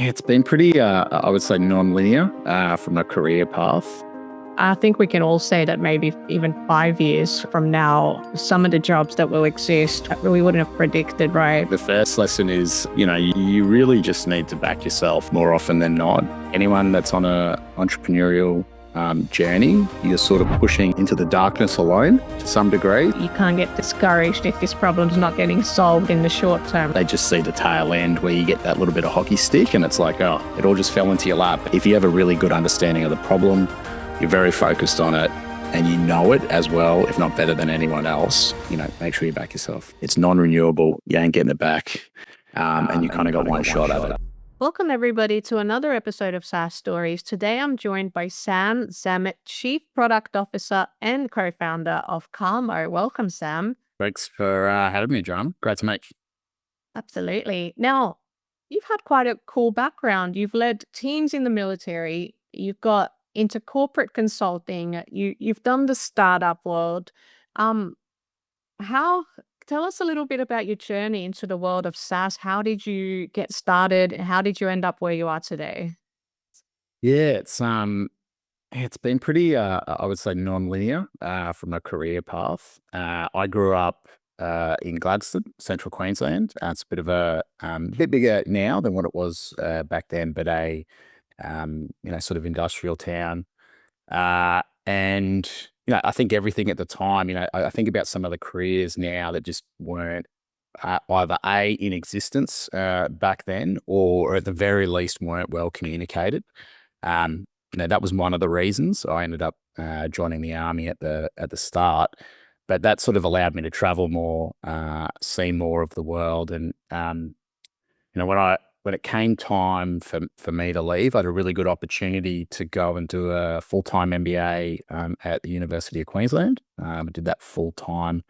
It's been pretty, I would say, non-linear from a career path. I think we can all say that maybe even 5 years from now, some of the jobs that will exist, we wouldn't have predicted, right? The first lesson is, you really just need to back yourself more often than not. Anyone that's on a entrepreneurial journey, you're sort of pushing into the darkness alone to some degree. You can't get discouraged if this problem's not getting solved in the short term. They just see the tail end where you get that little bit of hockey stick and it's like, oh, it all just fell into your lap. If you have a really good understanding of the problem, you're very focused on it, and you know it as well, if not better than anyone else, make sure you back yourself. It's non-renewable. You ain't getting it back. And you kind of got one shot at it. Welcome, everybody, to another episode of SaaS Stories. Today, I'm joined by Sam Zammit, Chief Product Officer and co-founder of Karmo. Welcome, Sam. Thanks for having me, John. Great to meet you. Absolutely. Now, you've had quite a cool background. You've led teams in the military. You've got into corporate consulting. You've done the startup world. Um, how Tell us a little bit about your journey into the world of SaaS. How did you get started? How did you end up where you are today? Yeah, it's been pretty, I would say, non-linear from a career path. I grew up in Gladstone, Central Queensland. It's a bit of bit bigger now than what it was back then, but sort of industrial town. And I think everything at the time, I think about some of the careers now that just weren't either in existence back then, or at the very least weren't well communicated. That was one of the reasons I ended up joining the army at the start. But that sort of allowed me to travel more, see more of the world, and when it came time for me to leave, I had a really good opportunity to go and do a full-time MBA at the University of Queensland. I did that full-time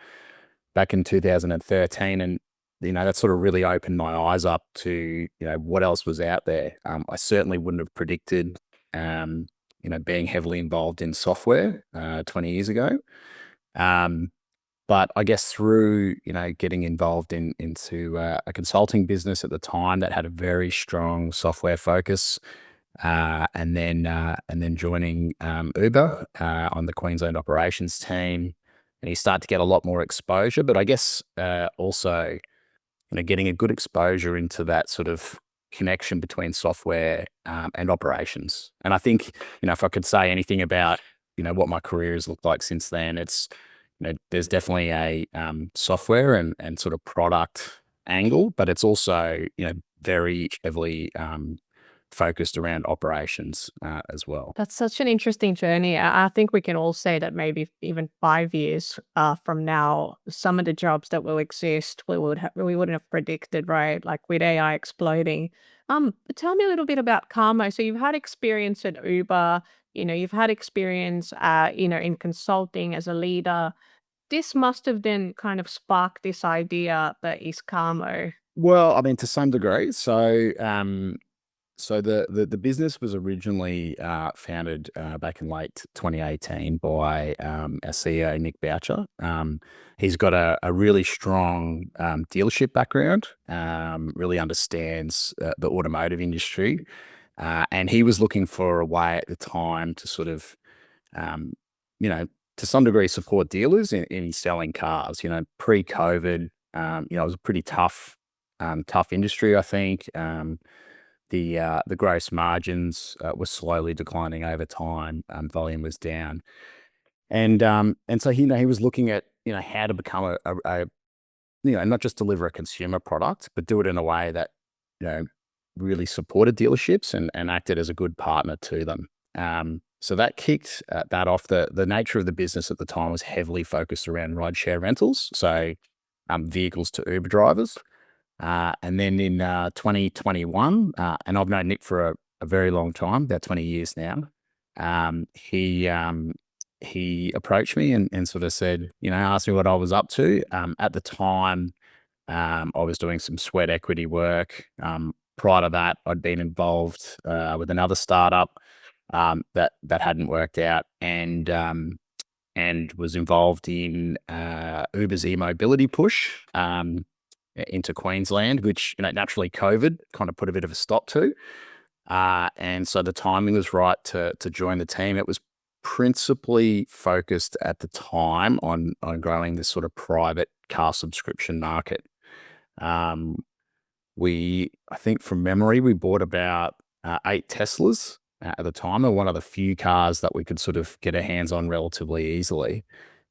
back in 2013, and that sort of really opened my eyes up to what else was out there. I certainly wouldn't have predicted being heavily involved in software 20 years ago. But I guess through, getting involved into a consulting business at the time that had a very strong software focus, and then joining Uber on the Queensland operations team, and you start to get a lot more exposure. But I guess also, getting a good exposure into that sort of connection between software and operations. And I think, if I could say anything about, what my career has looked like since then, it's there's definitely a software and sort of product angle, but it's also, very heavily focused around operations as well. That's such an interesting journey. I think we can all say that maybe even 5 years from now, some of the jobs that will exist, we wouldn't have predicted, right? Like with AI exploding. But tell me a little bit about Karmo. So you've had experience at Uber. You've had experience, in consulting as a leader. This must have then kind of sparked this idea that is Karmo. Well, I mean, to some degree. So the business was originally founded back in late 2018 by our CEO, Nick Boucher. He's got a really strong dealership background, really understands the automotive industry. And he was looking for a way at the time to sort of, to some degree support dealers in selling cars. Pre-COVID, it was a pretty tough industry, I think. The gross margins were slowly declining over time. Volume was down, and so he was looking at how to become a not just deliver a consumer product, but do it in a way that really supported dealerships and acted as a good partner to them. So that kicked that off. The nature of the business at the time was heavily focused around rideshare rentals, so vehicles to Uber drivers. And then in 2021, and I've known Nick for a very long time, about 20 years now, he approached me and sort of said, asked me what I was up to. At the time, I was doing some sweat equity work. Prior to that, I'd been involved with another startup that hadn't worked out, and was involved in Uber's e-mobility push. into Queensland, which, naturally COVID kind of put a bit of a stop to. And so the timing was right to join the team. It was principally focused at the time on growing this sort of private car subscription market. Um, I think from memory, we bought about 8 Teslas at the time, and one of the few cars that we could sort of get our hands on relatively easily.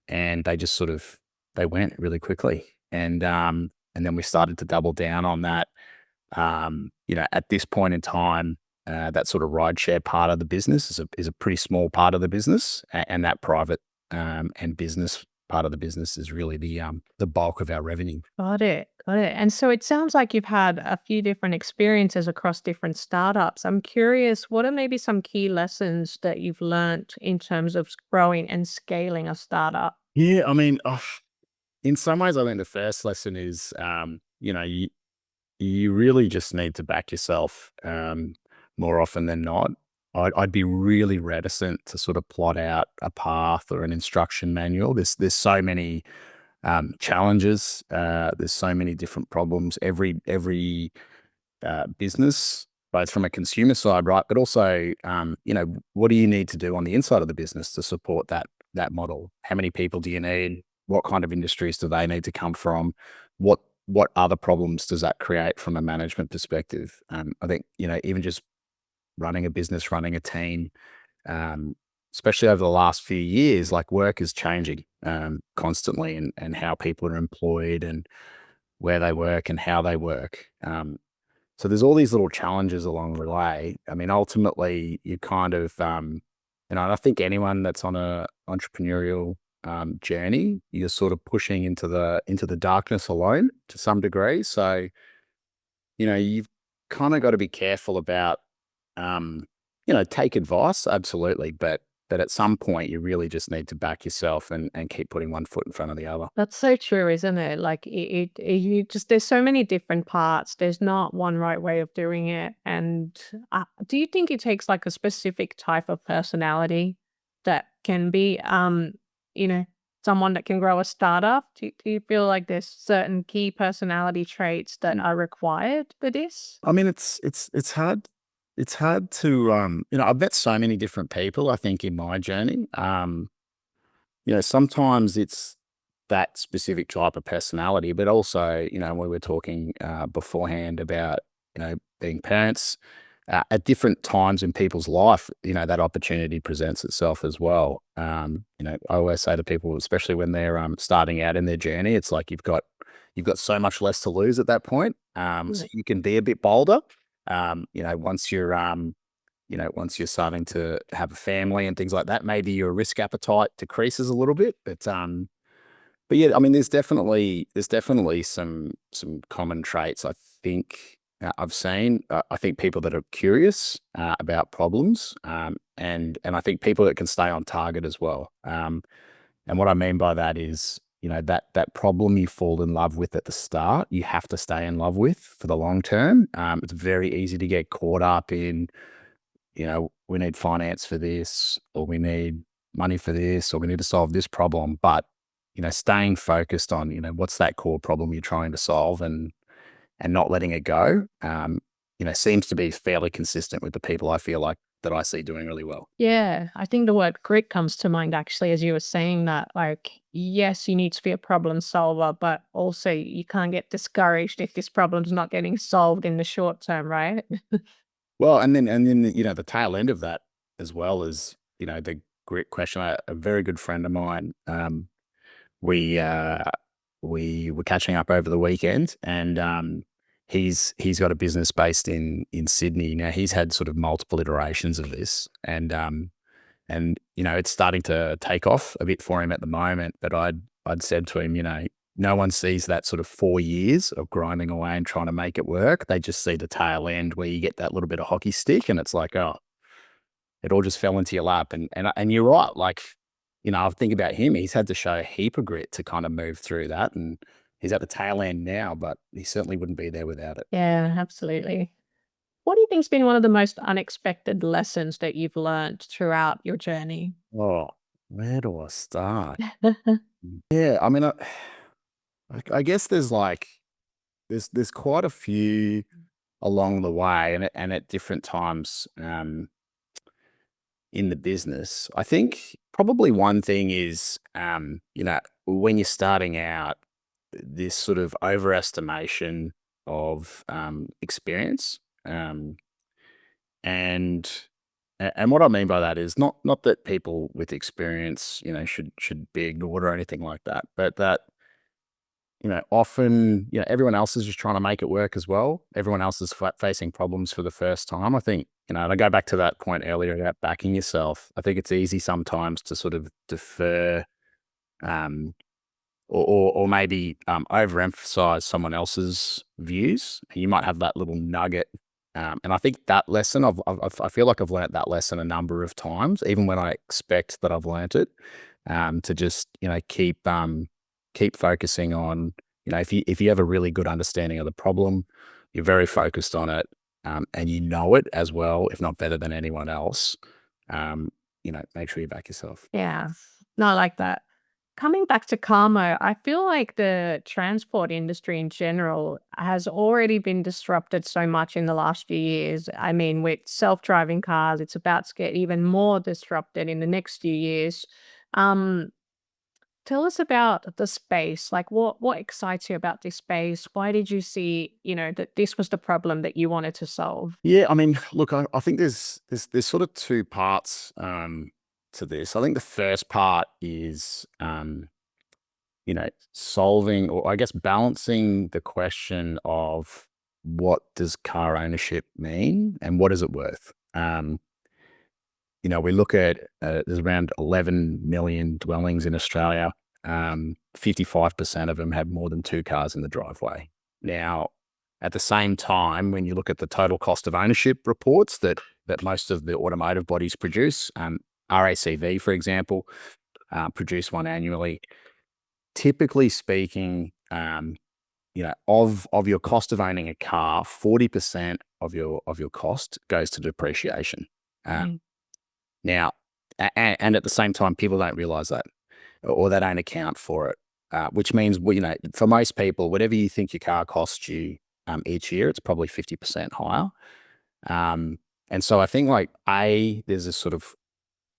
And they just sort of they went really quickly, and then we started to double down on that. At this point in time, that sort of rideshare part of the business is a pretty small part of the business, and that private and business part of the business is really the bulk of our revenue. Got it. Got it. And so it sounds like you've had a few different experiences across different startups. I'm curious, what are maybe some key lessons that you've learned in terms of growing and scaling a startup? Yeah, I mean, in some ways, I think the first lesson is, you really just need to back yourself more often than not. I'd be really reticent to sort of plot out a path or an instruction manual. There's so many challenges. There's so many different problems. Every business, both from a consumer side, right, but also, what do you need to do on the inside of the business to support that model? How many people do you need? What kind of industries do they need to come from? What other problems does that create from a management perspective? I think, even just running a business, running a team, um, especially over the last few years, like work is changing constantly, and how people are employed and where they work and how they work. So there's all these little challenges along the way. I mean, ultimately, you kind of, and I think anyone that's on a entrepreneurial journey, you're sort of pushing into the darkness alone to some degree. So you've kind of got to be careful about, um, take advice, absolutely, but at some point, you really just need to back yourself and keep putting one foot in front of the other. That's so true, isn't it? Like you just there's so many different parts. There's not one right way of doing it. And do you think it takes like a specific type of personality that can be, you know, someone that can grow a startup? Do you feel like there's certain key personality traits that are required for this? I mean, it's hard. It's hard to, I've met so many different people, I think, in my journey. Sometimes it's that specific type of personality, but also, we were talking beforehand about, being parents at different times in people's life, that opportunity presents itself as well. I always say to people, especially when they're starting out in their journey, it's like you've got so much less to lose at that point. So you can be a bit bolder. Once you're starting to have a family and things like that, maybe your risk appetite decreases a little bit. But yeah, I mean, there's definitely some common traits I think I've seen. I think people that are curious about problems, and I think people that can stay on target as well. And what I mean by that is, that problem you fall in love with at the start, you have to stay in love with for the long term. It's very easy to get caught up in, we need finance for this, or we need money for this, or we need to solve this problem. But, staying focused on, what's that core problem you're trying to solve, and not letting it go, seems to be fairly consistent with the people I feel like that I see doing really well. Yeah, I think the word grit comes to mind actually as you were saying that. Like, yes, you need to be a problem solver, but also you can't get discouraged if this problem's not getting solved in the short term, right? Well, and then, the tail end of that as well is, the grit question. A very good friend of mine, we uh, we were catching up over the weekend, and he's got a business based in Sydney. Now he's had sort of multiple iterations of this, and it's starting to take off a bit for him at the moment. But I'd said to him, no one sees that sort of 4 years of grinding away and trying to make it work. They just see the tail end where you get that little bit of hockey stick, and it's like, oh, it all just fell into your lap. And you're right. Like, I think about him. He's had to show a heap of grit to kind of move through that, and he's at the tail end now, but he certainly wouldn't be there without it. Yeah, absolutely. What do you think's been one of the most unexpected lessons that you've learned throughout your journey? Oh, where do I start? Yeah, I mean, I guess there's like there's quite a few along the way, and at different times in the business. I think probably one thing is, when you're starting out, this sort of overestimation of experience. Um, and and what I mean by that is not that people with experience, should be ignored or anything like that, but that often, everyone else is just trying to make it work as well. Everyone else is facing problems for the first time. I think, and I go back to that point earlier about backing yourself. I think it's easy sometimes to sort of defer, um, or maybe overemphasize someone else's views. You might have that little nugget, and I think that lesson, I feel like I've learnt that lesson a number of times, even when I expect that I've learnt it. To just keep focusing on, if you have a really good understanding of the problem, you're very focused on it, and you know it as well, if not better than anyone else. Make sure you back yourself. Yeah. No, I like that. Coming back to Karmo, I feel like the transport industry in general has already been disrupted so much in the last few years. I mean, with self-driving cars, it's about to get even more disrupted in the next few years. Um, Tell us about the space. Like, what excites you about this space? Why did you see, that this was the problem that you wanted to solve? Yeah, I mean, look, I think there's sort of two parts to this. I think the first part is, solving, or I guess balancing the question of what does car ownership mean and what is it worth. We look at, there's around 11 million dwellings in Australia. 55% of them have more than two cars in the driveway. Now, at the same time, when you look at the total cost of ownership reports that most of the automotive bodies produce, RACV, for example, produce one annually. Typically speaking, of your cost of owning a car, 40% of your cost goes to depreciation. Mhm. Now, and at the same time, people don't realize that, or they don't account for it, which means, well, for most people, whatever you think your car costs you each year, it's probably 50% higher. Um, and so I think, like, there's a sort of,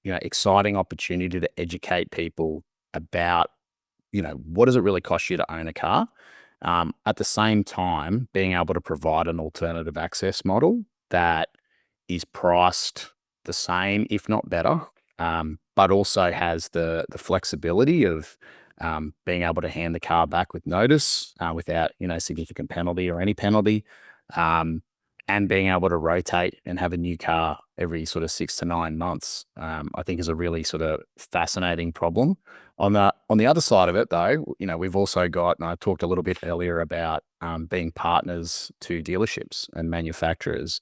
exciting opportunity to educate people about, what does it really cost you to own a car? At the same time, being able to provide an alternative access model that is priced the same, if not better, but also has the flexibility of being able to hand the car back with notice, without significant penalty or any penalty, um, and being able to rotate and have a new car every sort of 6 to 9 months. I think is a really sort of fascinating problem. On the other side of it, though, we've also got, and I talked a little bit earlier about being partners to dealerships and manufacturers.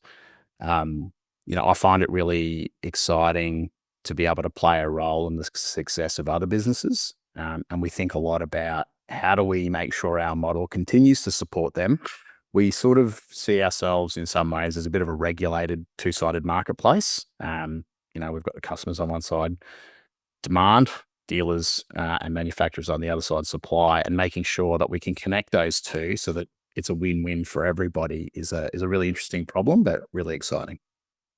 Um, I find it really exciting to be able to play a role in the success of other businesses. And we think a lot about how do we make sure our model continues to support them. We sort of see ourselves in some ways as a bit of a regulated two-sided marketplace. We've got the customers on one side, demand, dealers and manufacturers on the other side, supply, and making sure that we can connect those two so that it's a win-win for everybody is a really interesting problem, but really exciting.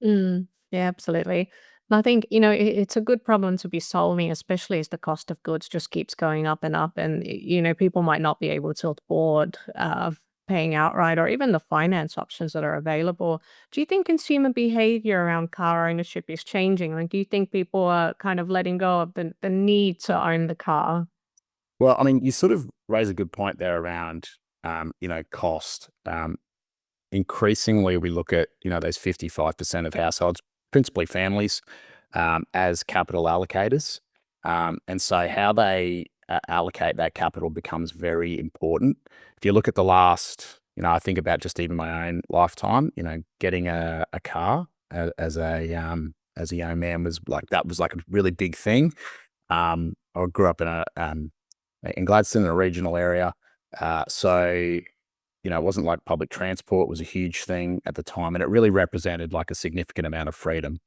Mm, yeah, absolutely. And I think, it's a good problem to be solving, especially as the cost of goods just keeps going up and up. And, people might not be able to afford paying outright or even the finance options that are available. Do you think consumer behavior around car ownership is changing? Like, do you think people are kind of letting go of the need to own the car? Well, I mean, you sort of raise a good point there around, cost. Increasingly, we look at, those 55% of households, principally families, as capital allocators. And so how they allocate that capital becomes very important. If you look at the last, I think about just even my own lifetime, getting a car as a young man was like a really big thing. I grew up in Gladstone, in a regional area. So, it wasn't like public transport was a huge thing at the time, and it really represented like a significant amount of freedom.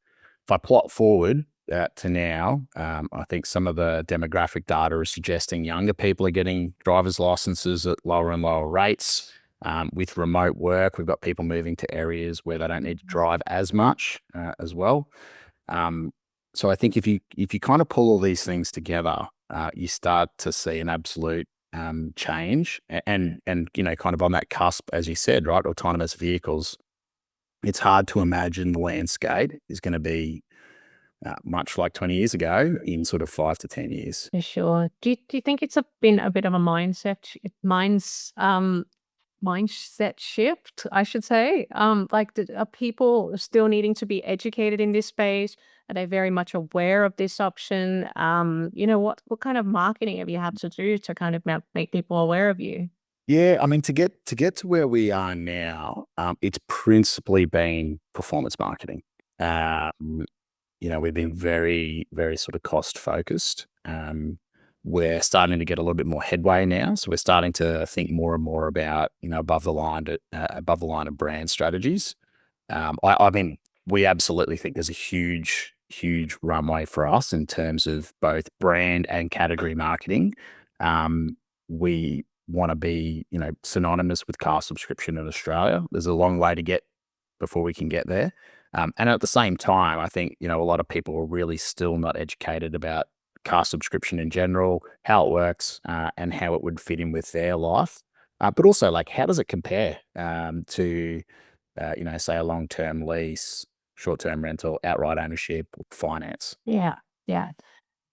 If I plot forward to now, I think some of the demographic data is suggesting younger people are getting driver's licenses at lower and lower rates. With remote work, we've got people moving to areas where they don't need to drive as much as well. Um, so I think if you kind of pull all these things together, you start to see an absolute change, and kind of on that cusp, as you said, right, autonomous vehicles. It's hard to imagine the landscape is going to be much like 20 years ago in sort of 5 to 10 years. For sure. Do you think it's been a bit of a mindset shift, I should say? Like, are people still needing to be educated in this space? Are they very much aware of this option? What kind of marketing have you had to do to kind of make people aware of you? Yeah, I mean, to get to where we are now, it's principally been performance marketing. Um, we've been very, very sort of cost focused. We're starting to get a little bit more headway now, so we're starting to think more and more about above the line of brand strategies. I mean, we absolutely think there's a huge, huge runway for us in terms of both brand and category marketing. We want to be, synonymous with car subscription in Australia. There's a long way to get before we can get there. And at the same time, I think, a lot of people are really still not educated about car subscription in general, how it works, and how it would fit in with their life. But also, like, how does it compare to say a long-term lease, short-term rental, outright ownership, finance. Yeah, yeah.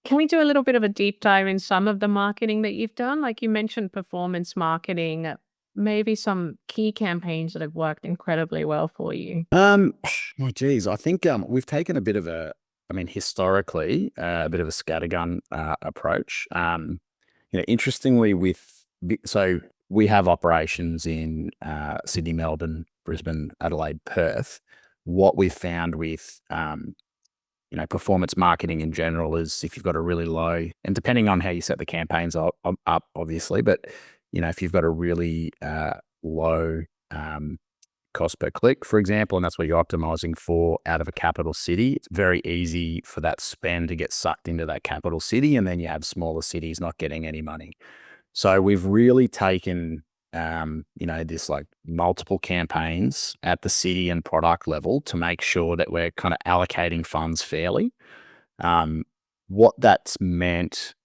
Can we do a little bit of a deep dive in some of the marketing that you've done? Like you mentioned performance marketing, maybe some key campaigns that have worked incredibly well for you. Um, well, geez, I think we've taken a bit of historically, a bit of a scattergun approach. Interestingly, so we have operations in Sydney, Melbourne, Brisbane, Adelaide, Perth. What we've found with performance marketing in general is if you've got a really low, and depending on how you set the campaigns up obviously, but if you've got a really low cost per click, for example, and that's what you're optimizing for out of a capital city, it's very easy for that spend to get sucked into that capital city, and then you have smaller cities not getting any money. So we've really taken, this like multiple campaigns at the city and product level to make sure that we're kind of allocating funds fairly. Um, what that's meant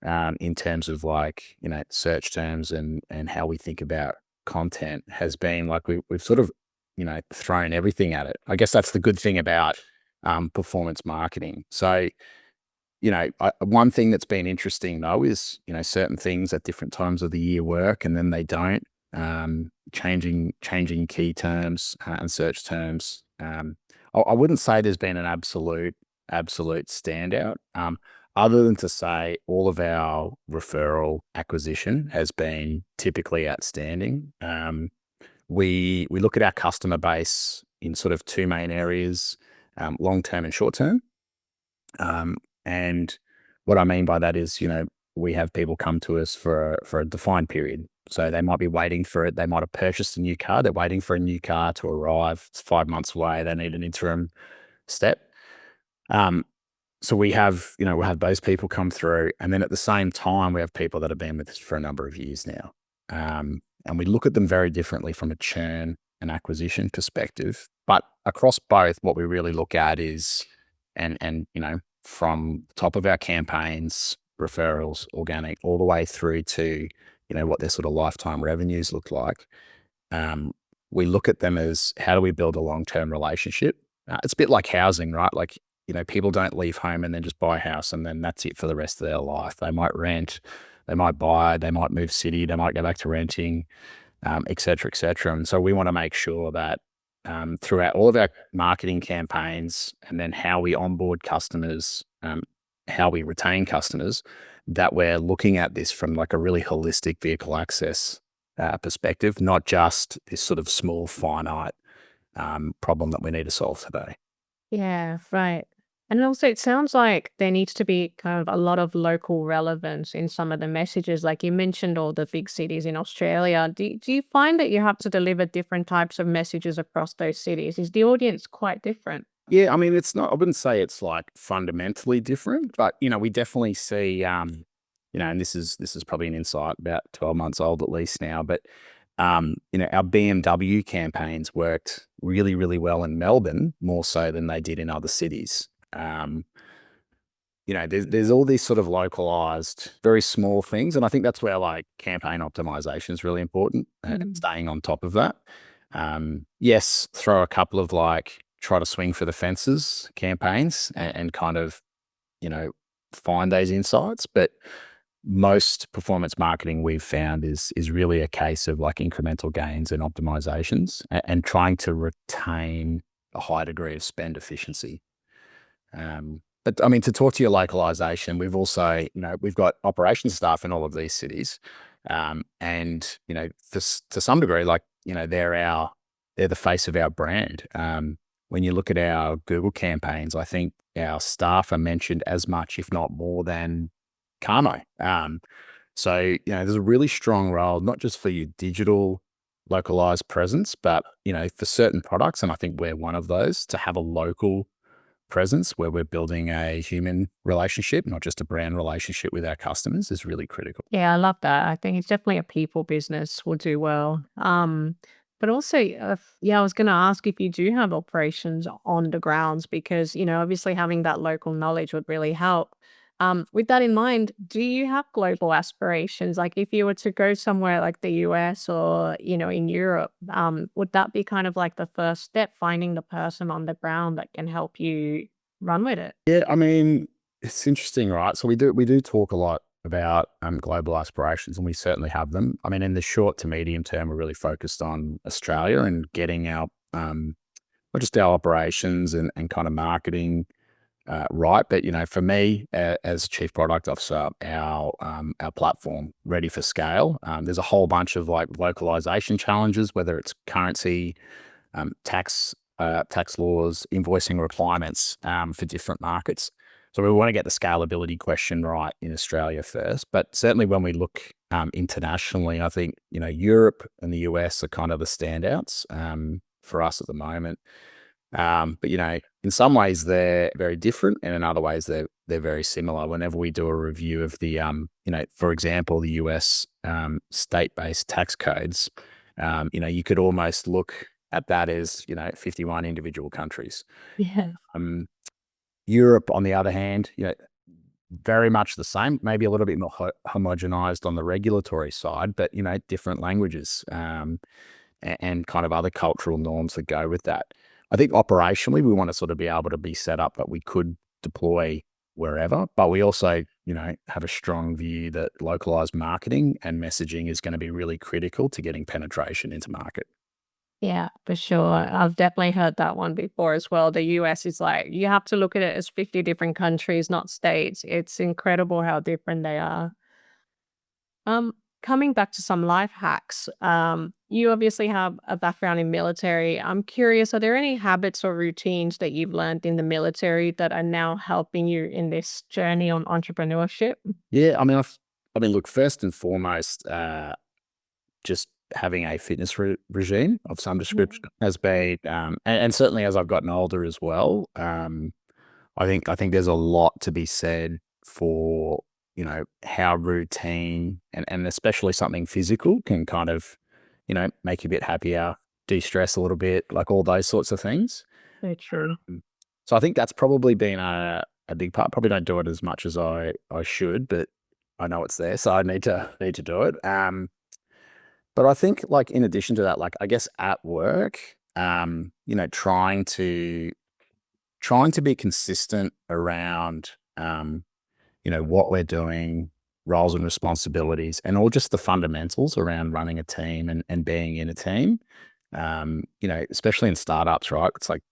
in terms of like, search terms and how we think about content has been like we've sort of, thrown everything at it. I guess that's the good thing about performance marketing. So one thing that's been interesting though is, certain things at different times of the year work and then they don't. Changing key terms and search terms. I wouldn't say there's been an absolute standout. Other than to say all of our referral acquisition has been typically outstanding. We look at our customer base in sort of two main areas, long term and short term. And what I mean by that is, we have people come to us for a defined period. So they might be waiting for it. They might have purchased a new car. They're waiting for a new car to arrive. It's 5 months away. They need an interim step. Um, so we'll have those people come through. And then at the same time, we have people that have been with us for a number of years now. And we look at them very differently from a churn and acquisition perspective. But across both, what we really look at is, and from the top of our campaigns, referrals, organic, all the way through to, what their sort of lifetime revenues look like. We look at them as how do we build a long-term relationship? It's a bit like housing, right? Like, people don't leave home and then just buy a house and then that's it for the rest of their life. They might rent, they might buy, they might move city, they might go back to renting, et cetera, et cetera. And so we want to make sure that throughout all of our marketing campaigns and then how we onboard customers, how we retain customers, that we're looking at this from like a really holistic vehicle access perspective, not just this sort of small finite problem that we need to solve today. Yeah, right. And also, it sounds like there needs to be kind of a lot of local relevance in some of the messages. Like you mentioned, all the big cities in Australia. Do you find that you have to deliver different types of messages across those cities? Is the audience quite different? Yeah, I mean, it's not, I wouldn't say it's like fundamentally different, but, we definitely see, and this is probably an insight about 12 months old at least now, but Our BMW campaigns worked really, really well in Melbourne, more so than they did in other cities. There's all these sort of localized, very small things, and I think that's where like campaign optimization is really important and Mm. staying on top of that. Yes, throw a couple of like try to swing for the fences campaigns and kind of you know find those insights, but most performance marketing we've found is really a case of like incremental gains and optimizations and trying to retain a high degree of spend efficiency. But I mean, to talk to your localization, we've also, we've got operations staff in all of these cities. And, to some degree, like, they're the face of our brand. When you look at our Google campaigns, I think our staff are mentioned as much, if not more than Karmo. There's a really strong role, not just for your digital localized presence, but, for certain products. And I think we're one of those to have a local presence where we're building a human relationship, not just a brand relationship with our customers is really critical. Yeah, I love that. I think it's definitely a people business will do well. But also, yeah, I was going to ask if you do have operations on the grounds because, obviously having that local knowledge would really help. With that in mind, do you have global aspirations? Like if you were to go somewhere like the US or, in Europe, would that be kind of like the first step, finding the person on the ground that can help you run with it? Yeah, I mean, it's interesting, right? So we do talk a lot about global aspirations, and we certainly have them. I mean, in the short to medium term, we're really focused on Australia and getting our not just our operations and kind of marketing right. But for me, as chief product officer, our platform ready for scale. There's a whole bunch of like localization challenges, whether it's currency, tax laws, invoicing requirements for different markets. So we want to get the scalability question right in Australia first. But certainly when we look internationally, I think Europe and the US are kind of the standouts for us at the moment. But in some ways they're very different, and in other ways they're very similar. Whenever we do a review of the for example, the US state-based tax codes, you could almost look at that as 51 individual countries. Yeah. Um, Europe, on the other hand, very much the same, maybe a little bit more homogenized on the regulatory side, but different languages. And kind of other cultural norms that go with that. I think operationally, we want to sort of be able to be set up that we could deploy wherever, but we also, have a strong view that localized marketing and messaging is going to be really critical to getting penetration into market. Yeah, for sure. I've definitely heard that one before as well. The US is like, you have to look at it as 50 different countries, not states. It's incredible how different they are. Um, Coming back to some life hacks, you obviously have a background in military. I'm curious, are there any habits or routines that you've learned in the military that are now helping you in this journey on entrepreneurship? Yeah, I mean, look, first and foremost, just having a fitness regime of some description has been, and certainly as I've gotten older as well. I think there's a lot to be said for, how routine and especially something physical can kind of, make you a bit happier, de-stress a little bit, like all those sorts of things. So true. Mm. So I think that's probably been a big part. Probably don't do it as much as I should, but I know it's there, so I need to do it. But I think like in addition to that, like I guess at work, trying to be consistent around, what we're doing, roles and responsibilities, and all just the fundamentals around running a team and being in a team. Especially in startups, right? It's like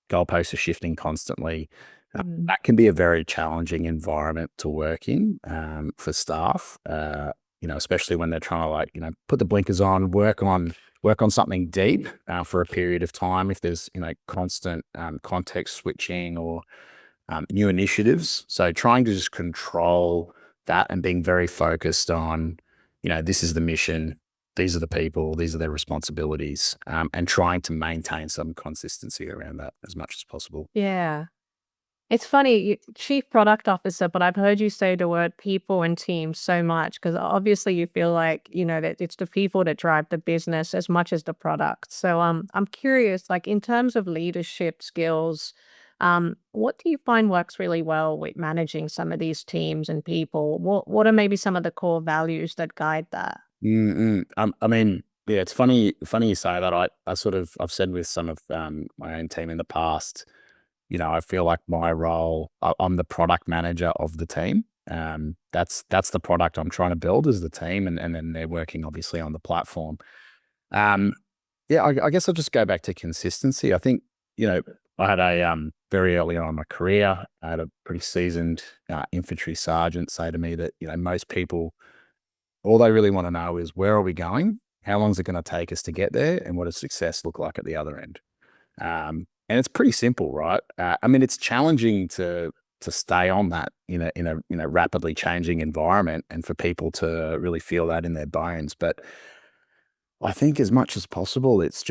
goalposts are shifting constantly. Mm. That can be a very challenging environment to work in for staff. Especially when they're trying to like put the blinkers on, work on something deep for a period of time. If there's constant context switching or new initiatives, so trying to just control that and being very focused on, this is the mission, these are the people, these are their responsibilities, and trying to maintain some consistency around that as much as possible. Yeah. It's funny, chief product officer, but I've heard you say the word people and team so much because obviously you feel like, that it's the people that drive the business as much as the product. So I'm curious, like in terms of leadership skills, what do you find works really well with managing some of these teams and people? What are maybe some of the core values that guide that? I mean, yeah, it's funny you say that. I've said with some of my own team in the past, I feel like my role, I'm the product manager of the team. That's the product I'm trying to build as the team, and then they're working obviously on the platform. Um, yeah, I guess I'll just go back to consistency. I think, you know, I had a very early on in my career, I had a pretty seasoned infantry sergeant say to me that, most people, all they really want to know is where are we going? How long is it going to take us to get there? And what does success look like at the other end? And it's pretty simple, right? I mean, it's challenging to stay on that in a rapidly changing environment, and for people to really feel that in their bones. But I think as much as possible, it's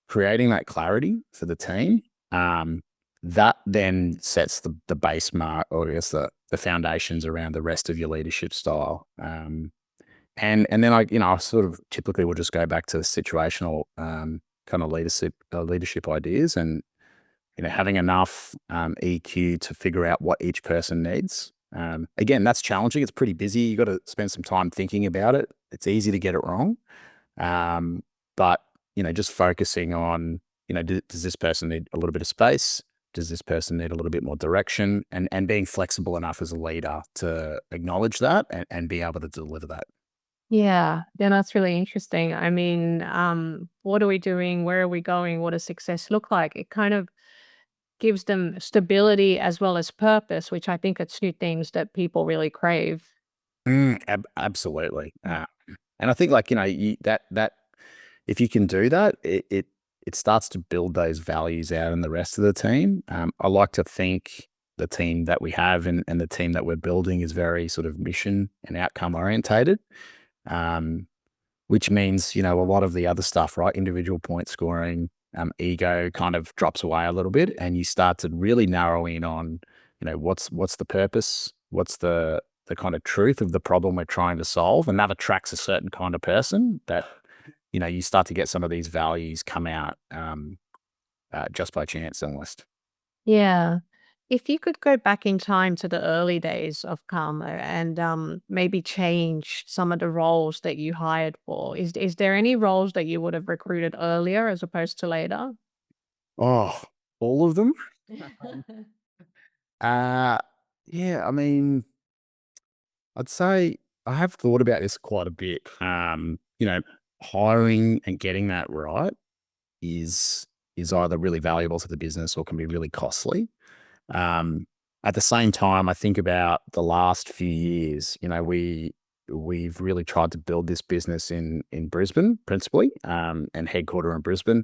creating that clarity for the team. Um, that then sets the base mark, or I guess the foundations around the rest of your leadership style. And then I sort of typically will just go back to situational kind of leadership ideas, and having enough EQ to figure out what each person needs. Again, that's challenging. It's pretty busy. You got to spend some time thinking about it. It's easy to get it wrong, um, but just focusing on does this person need a little bit of space? Does this person need a little bit more direction? And being flexible enough as a leader to acknowledge that, and be able to deliver that. Yeah, that's really interesting. I mean, what are we doing? Where are we going? What does success look like? It kind of gives them stability as well as purpose, which I think are two things that people really crave. Absolutely. And I think, like, that if you can do that, it starts to build those values out in the rest of the team. I like to think the team that we have, and the team that we're building is very sort of mission and outcome orientated. Um, which means, a lot of the other stuff, right? Individual point scoring, ego kind of drops away a little bit, and you start to really narrow in on, what's the purpose? What's the kind of truth of the problem we're trying to solve? And that attracts a certain kind of person that, you start to get some of these values come out just by chance almost. Yeah. If you could go back in time to the early days of Karmo and maybe change some of the roles that you hired for, is there any roles that you would have recruited earlier as opposed to later? Oh, all of them? Uh, yeah, I mean, I'd say I have thought about this quite a bit. Hiring and getting that right is either really valuable to the business or can be really costly. Um, at the same time, I think about the last few years. We've really tried to build this business in Brisbane principally, and headquarter in Brisbane.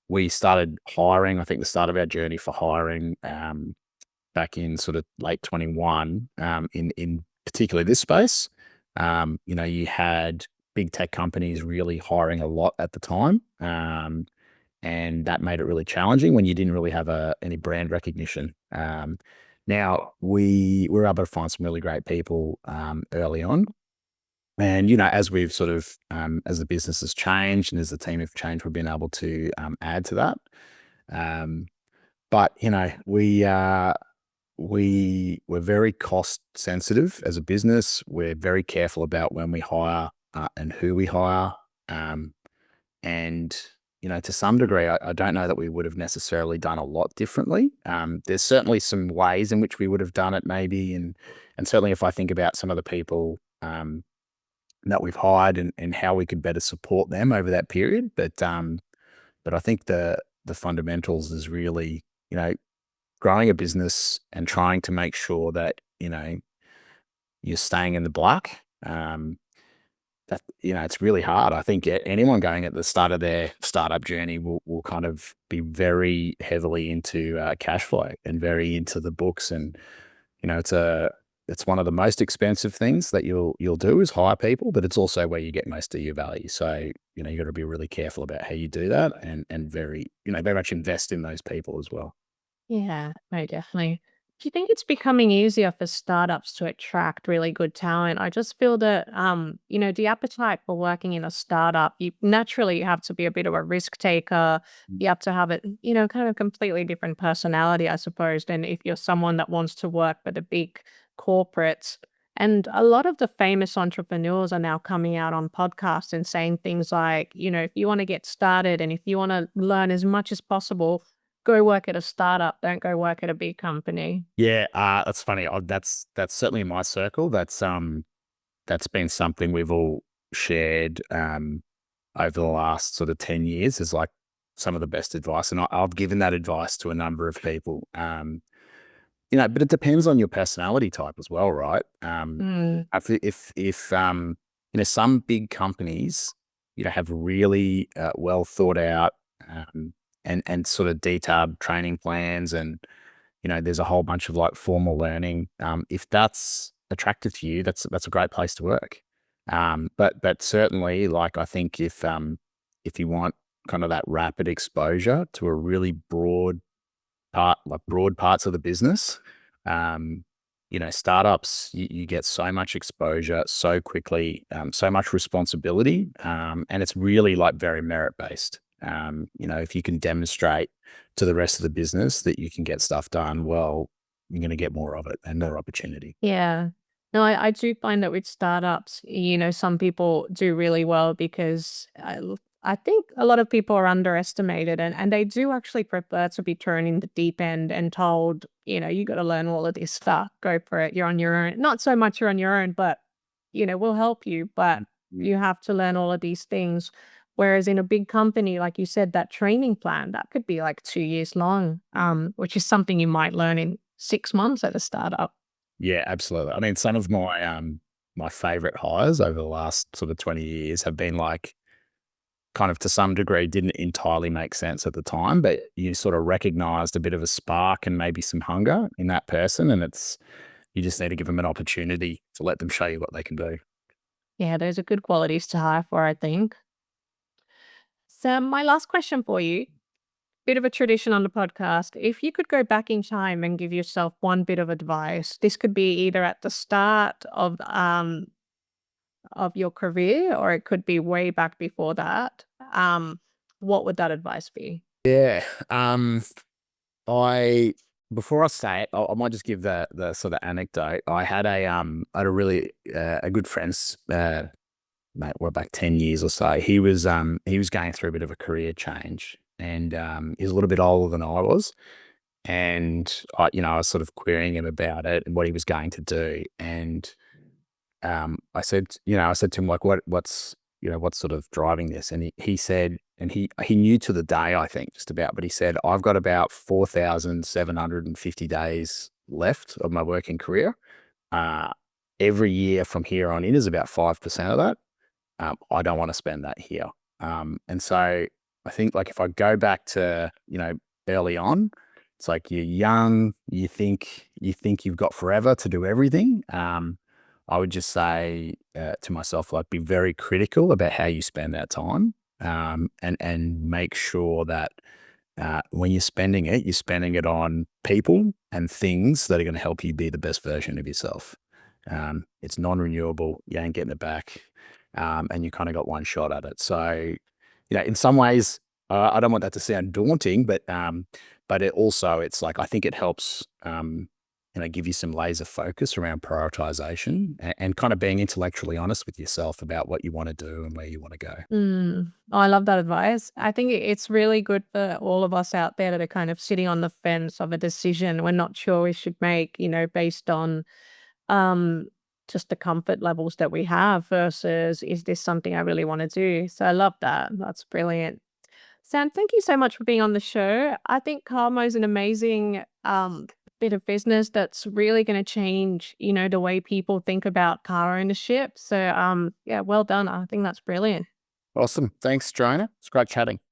We started hiring. I think the start of our journey for hiring back in sort of late 21, in particularly this space. You had big tech companies really hiring a lot at the time. And that made it really challenging when you didn't really have any brand recognition. Now we were able to find some really great people early on, and as we've sort of as the business has changed and as the team have changed, we've been able to add to that. Um, but we were very cost sensitive as a business. We're very careful about when we hire and who we hire. Um, and, to some degree, I don't know that we would have necessarily done a lot differently. There's certainly some ways in which we would have done it maybe. And certainly if I think about some of the people that we've hired, and how we could better support them over that period. But I think the fundamentals is really, growing a business and trying to make sure that, you're staying in the black. That it's really hard. I think anyone going at the start of their startup journey will kind of be very heavily into cash flow and very into the books, and it's one of the most expensive things that you'll do is hire people, but it's also where you get most of your value. So you got to be really careful about how you do that, and very very much invest in those people as well. Yeah, no, definitely. Do you think it's becoming easier for startups to attract really good talent? I just feel that, the appetite for working in a startup, you naturally have to be a bit of a risk taker. You have to have it, kind of a completely different personality, I suppose, than if you're someone that wants to work for the big corporates. And a lot of the famous entrepreneurs are now coming out on podcasts and saying things like, if you want to get started and if you want to learn as much as possible, go work at a startup, don't go work at a big company. Yeah, that's funny. That's certainly in my circle. That's been something we've all shared over the last sort of 10 years. Is like some of the best advice, and I've given that advice to a number of people. But it depends on your personality type as well, right? Mm, If some big companies, have really well thought out um, and sort of detailed training plans, and there's a whole bunch of like formal learning. If that's attractive to you, that's a great place to work. But certainly, like I think if you want kind of that rapid exposure to a really broad parts of the business. Um, Startups, you get so much exposure so quickly, so much responsibility, and it's really like very merit based. If you can demonstrate to the rest of the business that you can get stuff done, well, you're going to get more of it and more opportunity. yeah. No, I do find that with startups, some people do really well because I think a lot of people are underestimated and they do actually prefer to be thrown in the deep end and told, you got to learn all of this stuff. Go for it. You're on your own. Not so much you're on your own, but, we'll help you. But Mm. you have to learn all of these things. Whereas in a big company, like you said, that training plan, that could be like 2 years long, which is something you might learn in 6 months at a startup. Yeah, absolutely. I mean, some of my favorite hires over the last sort of 20 years have been like kind of to some degree didn't entirely make sense at the time, but you sort of recognized a bit of a spark and maybe some hunger in that person. And you just need to give them an opportunity to let them show you what they can do. Yeah, those are good qualities to hire for, I think. So, my last question for you, bit of a tradition on the podcast. If you could go back in time and give yourself one bit of advice, this could be either at the start of your career or it could be way back before that. What would that advice be? Yeah. I Before I say it, I might just give the sort of anecdote. I had a really a good friend's mate, we're back 10 years or so. He was going through a bit of a career change, and he's a little bit older than I was. And I was sort of querying him about it and what he was going to do. And I said to him, like, what's sort of driving this? And he said, and he knew to the day, I think, just about, but he said, I've got about 4,750 days left of my working career. Uh, every year from here on in is about 5% of that. I don't want to spend that here. And so I think like if I go back to, early on, it's like you're young, you think you've got forever to do everything. I would just say to myself, like, be very critical about how you spend that time, and make sure that when you're spending it on people and things that are going to help you be the best version of yourself. It's non-renewable. You ain't getting it back, and you kind of got one shot at it. So, in some ways, I don't want that to sound daunting, but it's like I think it helps, give you some laser focus around prioritization and kind of being intellectually honest with yourself about what you want to do and where you want to go. Mm. Oh, I love that advice. I think it's really good for all of us out there that are kind of sitting on the fence of a decision we're not sure we should make, based on um, just the comfort levels that we have versus is this something I really want to do? So I love that. That's brilliant. Sam, thank you so much for being on the show. I think Karmo is an amazing bit of business that's really going to change, the way people think about car ownership. So yeah, well done. I think that's brilliant. Awesome. Thanks, Jonah. It's great chatting.